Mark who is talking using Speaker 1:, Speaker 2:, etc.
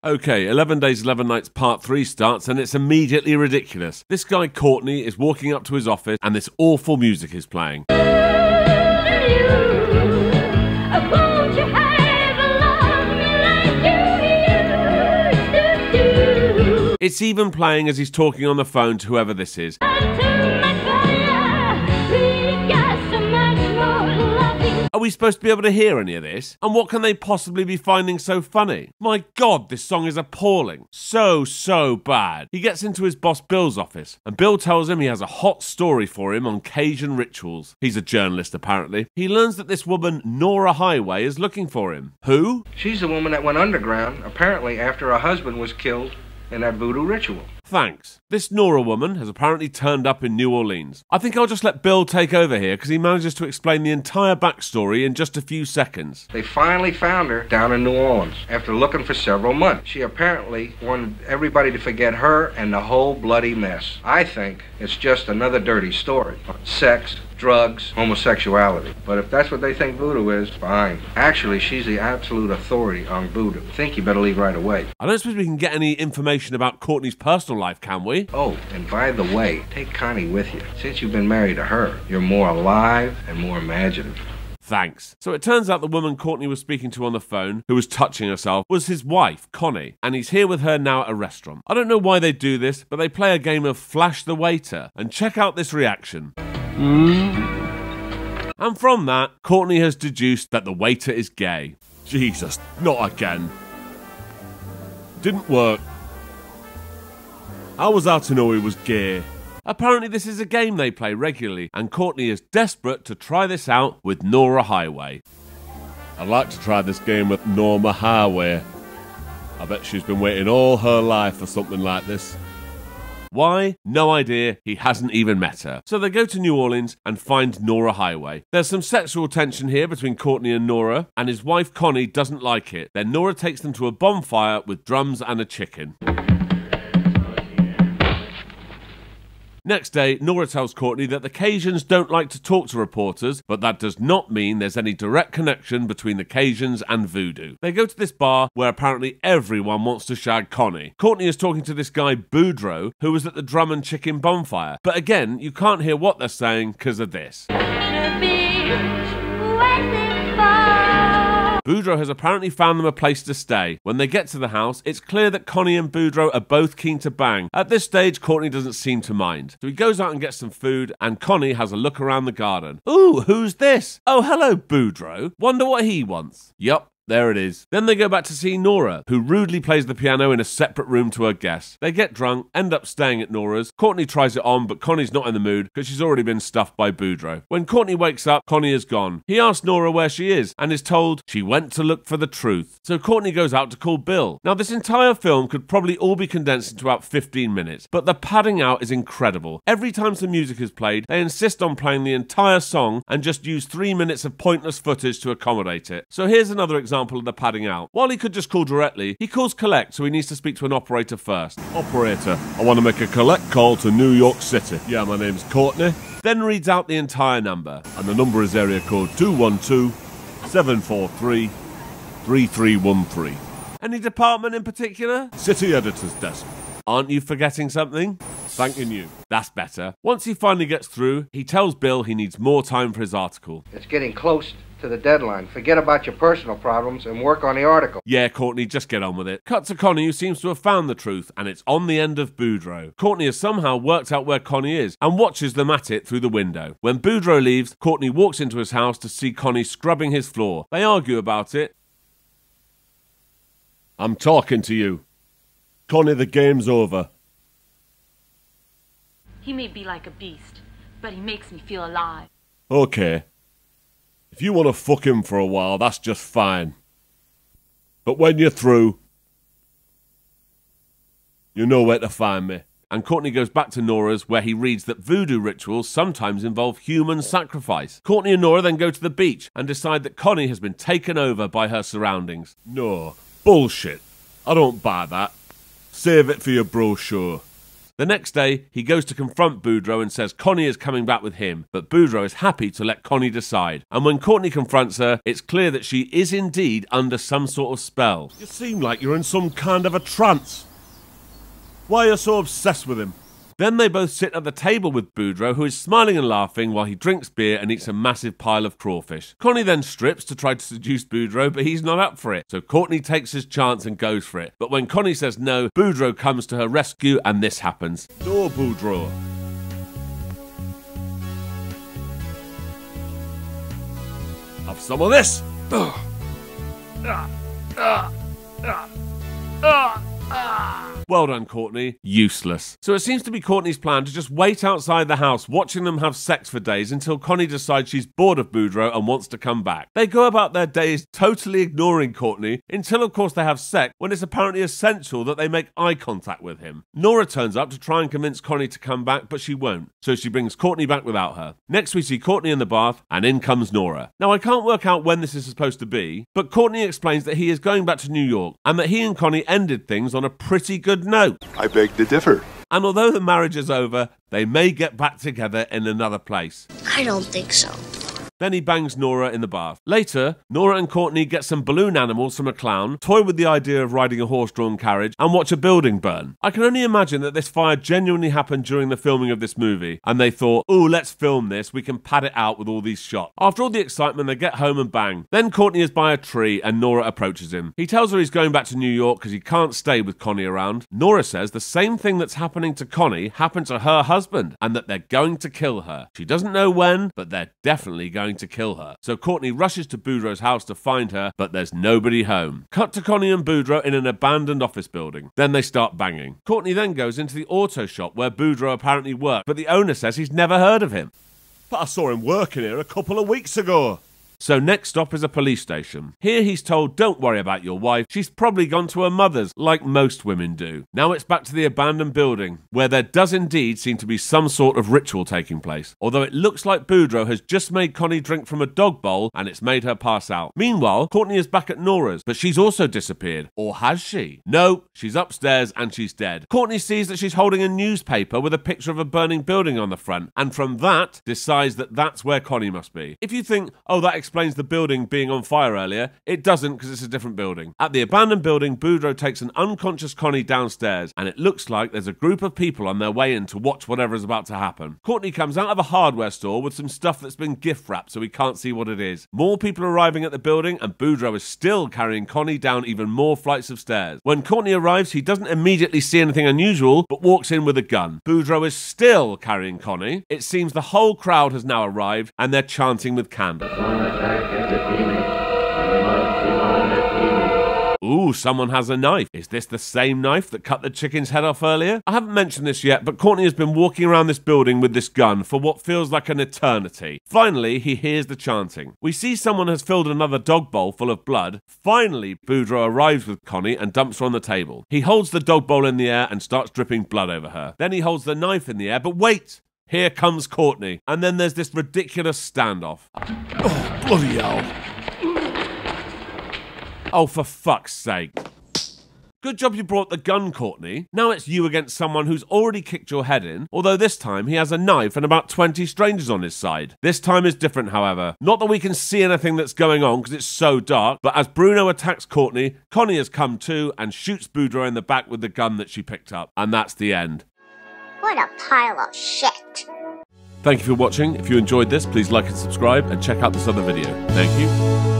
Speaker 1: Okay, 11 Days, 11 Nights Part 3 starts and it's immediately ridiculous. This guy Courtney is walking up to his office and this awful music is playing. It's even playing as he's talking on the phone to whoever this is. Are we supposed to be able to hear any of this? And what can they possibly be finding so funny? My God, this song is appalling. So bad. He gets into his boss Bill's office, and Bill tells him he has a hot story for him on Cajun rituals. He's a journalist, apparently. He learns that this woman, Nora Highway, is looking for him. Who?
Speaker 2: She's the woman that went underground, apparently after her husband was killed in that voodoo ritual.
Speaker 1: Thanks. This Nora woman has apparently turned up in New Orleans. I think I'll just let Bill take over here because he manages to explain the entire backstory in just a few seconds.
Speaker 2: They finally found her down in New Orleans after looking for several months. She apparently wanted everybody to forget her and the whole bloody mess. I think it's just another dirty story. Sex, drugs, homosexuality. But if that's what they think voodoo is, fine. Actually, she's the absolute authority on voodoo. I think you better leave right away.
Speaker 1: I don't suppose we can get any information about Courtney's personal life, can we?
Speaker 2: Oh, and by the way, take Connie with you. Since you've been married to her, you're more alive and more imaginative.
Speaker 1: Thanks. So it turns out the woman Courtney was speaking to on the phone, who was touching herself, was his wife, Connie, and he's here with her now at a restaurant. I don't know why they do this, but they play a game of Flash the Waiter, and check out this reaction. And from that, Courtney has deduced that the waiter is gay. Jesus, not again. Didn't work. How was I to know he was gay? Apparently this is a game they play regularly, and Courtney is desperate to try this out with Nora Highway. I'd like to try this game with Norma Highway. I bet she's been waiting all her life for something like this. Why? No idea. He hasn't even met her. So they go to New Orleans and find Nora Highway. There's some sexual tension here between Courtney and Nora, and his wife Connie doesn't like it. Then Nora takes them to a bonfire with drums and a chicken. Next day, Nora tells Courtney that the Cajuns don't like to talk to reporters, but that does not mean there's any direct connection between the Cajuns and voodoo. They go to this bar where apparently everyone wants to shag Connie. Courtney is talking to this guy Boudreaux, who was at the drum and chicken bonfire. But again, you can't hear what they're saying because of this. Boudreaux has apparently found them a place to stay. When they get to the house, it's clear that Connie and Boudreaux are both keen to bang. At this stage, Courtney doesn't seem to mind. So he goes out and gets some food, and Connie has a look around the garden. Ooh, who's this? Oh, hello, Boudreaux. Wonder what he wants. Yup. There it is. Then they go back to see Nora, who rudely plays the piano in a separate room to her guests. They get drunk, end up staying at Nora's. Courtney tries it on, but Connie's not in the mood because she's already been stuffed by Boudreaux. When Courtney wakes up, Connie is gone. He asks Nora where she is and is told she went to look for the truth. So Courtney goes out to call Bill. Now this entire film could probably all be condensed into about 15 minutes, but the padding out is incredible. Every time some music is played, they insist on playing the entire song and just use 3 minutes of pointless footage to accommodate it. So here's another example of the padding out. While he could just call directly, he calls collect, so he needs to speak to an operator first. Operator, I want to make a collect call to New York City. Yeah, my name's Courtney. Then reads out the entire number, and the number is area code 212-743-3313. Any department in particular? City editor's desk. Aren't you forgetting something? Thanking you. That's better. Once he finally gets through, he tells Bill he needs more time for his article.
Speaker 2: It's getting close to the deadline. Forget about your personal problems and work on the article.
Speaker 1: Yeah, Courtney, just get on with it. Cut to Connie, who seems to have found the truth, and it's on the end of Boudreaux. Courtney has somehow worked out where Connie is and watches them at it through the window. When Boudreaux leaves, Courtney walks into his house to see Connie scrubbing his floor. They argue about it. I'm talking to you. Connie, the game's over.
Speaker 3: He may be like a beast, but he makes me feel alive.
Speaker 1: Okay. If you want to fuck him for a while, that's just fine. But when you're through, you know where to find me. And Courtney goes back to Nora's, where he reads that voodoo rituals sometimes involve human sacrifice. Courtney and Nora then go to the beach and decide that Connie has been taken over by her surroundings. No, bullshit. I don't buy that. Save it for your brochure. The next day, he goes to confront Boudreaux and says Connie is coming back with him, but Boudreaux is happy to let Connie decide. And when Courtney confronts her, it's clear that she is indeed under some sort of spell.
Speaker 4: You seem like you're in some kind of a trance. Why are you so obsessed with him?
Speaker 1: Then they both sit at the table with Boudreaux, who is smiling and laughing while he drinks beer and eats a massive pile of crawfish. Connie then strips to try to seduce Boudreaux, but he's not up for it, so Courtney takes his chance and goes for it. But when Connie says no, Boudreaux comes to her rescue and this happens.
Speaker 4: No, Boudreaux. Have some of this.
Speaker 1: Well done, Courtney. Useless. So it seems to be Courtney's plan to just wait outside the house, watching them have sex for days until Connie decides she's bored of Boudreaux and wants to come back. They go about their days totally ignoring Courtney until, of course, they have sex, when it's apparently essential that they make eye contact with him. Nora turns up to try and convince Connie to come back, but she won't, so she brings Courtney back without her. Next, we see Courtney in the bath, and in comes Nora. Now, I can't work out when this is supposed to be, but Courtney explains that he is going back to New York, and that he and Connie ended things on a pretty good note.
Speaker 5: I beg to differ.
Speaker 1: And although the marriage is over, they may get back together in another place.
Speaker 6: I don't think so.
Speaker 1: Then he bangs Nora in the bath. Later, Nora and Courtney get some balloon animals from McCown, toy with the idea of riding a horse-drawn carriage, and watch a building burn. I can only imagine that this fire genuinely happened during the filming of this movie, and they thought, ooh, let's film this, we can pad it out with all these shots. After all the excitement, they get home and bang. Then Courtney is by a tree, and Nora approaches him. He tells her he's going back to New York because he can't stay with Connie around. Nora says the same thing that's happening to Connie happened to her husband, and that they're going to kill her. She doesn't know when, but they're definitely going to kill her. So Courtney rushes to Boudreaux's house to find her, but there's nobody home. Cut to Connie and Boudreaux in an abandoned office building. Then they start banging. Courtney then goes into the auto shop where Boudreaux apparently worked, but the owner says he's never heard of him.
Speaker 4: But I saw him working here a couple of weeks ago.
Speaker 1: So next stop is a police station. Here he's told, don't worry about your wife, she's probably gone to her mother's, like most women do. Now it's back to the abandoned building, where there does indeed seem to be some sort of ritual taking place. Although it looks like Boudreaux has just made Connie drink from a dog bowl and it's made her pass out. Meanwhile, Courtney is back at Nora's, but she's also disappeared. Or has she? No, she's upstairs and she's dead. Courtney sees that she's holding a newspaper with a picture of a burning building on the front, and from that, decides that that's where Connie must be. If you think, oh, that explains the building being on fire earlier, it doesn't, because it's a different building. At the abandoned building, Boudreaux takes an unconscious Connie downstairs, and it looks like there's a group of people on their way in to watch whatever is about to happen. Courtney comes out of a hardware store with some stuff that's been gift wrapped, so we can't see what it is. More people are arriving at the building, and Boudreaux is still carrying Connie down even more flights of stairs. When Courtney arrives, he doesn't immediately see anything unusual, but walks in with a gun. Boudreaux is still carrying Connie. It seems the whole crowd has now arrived, and they're chanting with candles. Ooh, someone has a knife. Is this the same knife that cut the chicken's head off earlier? I haven't mentioned this yet, but Courtney has been walking around this building with this gun for what feels like an eternity. Finally, he hears the chanting. We see someone has filled another dog bowl full of blood. Finally, Boudreaux arrives with Connie and dumps her on the table. He holds the dog bowl in the air and starts dripping blood over her. Then he holds the knife in the air, but wait! Here comes Courtney. And then there's this ridiculous standoff.
Speaker 4: Oh, bloody hell.
Speaker 1: Oh, for fuck's sake. Good job you brought the gun, Courtney. Now it's you against someone who's already kicked your head in, although this time he has a knife and about 20 strangers on his side. This time is different, however. Not that we can see anything that's going on because it's so dark, but as Bruno attacks Courtney, Connie has come to and shoots Boudreaux in the back with the gun that she picked up. And that's the end.
Speaker 6: What a pile of shit.
Speaker 1: Thank you for watching. If you enjoyed this, please like and subscribe and check out this other video. Thank you.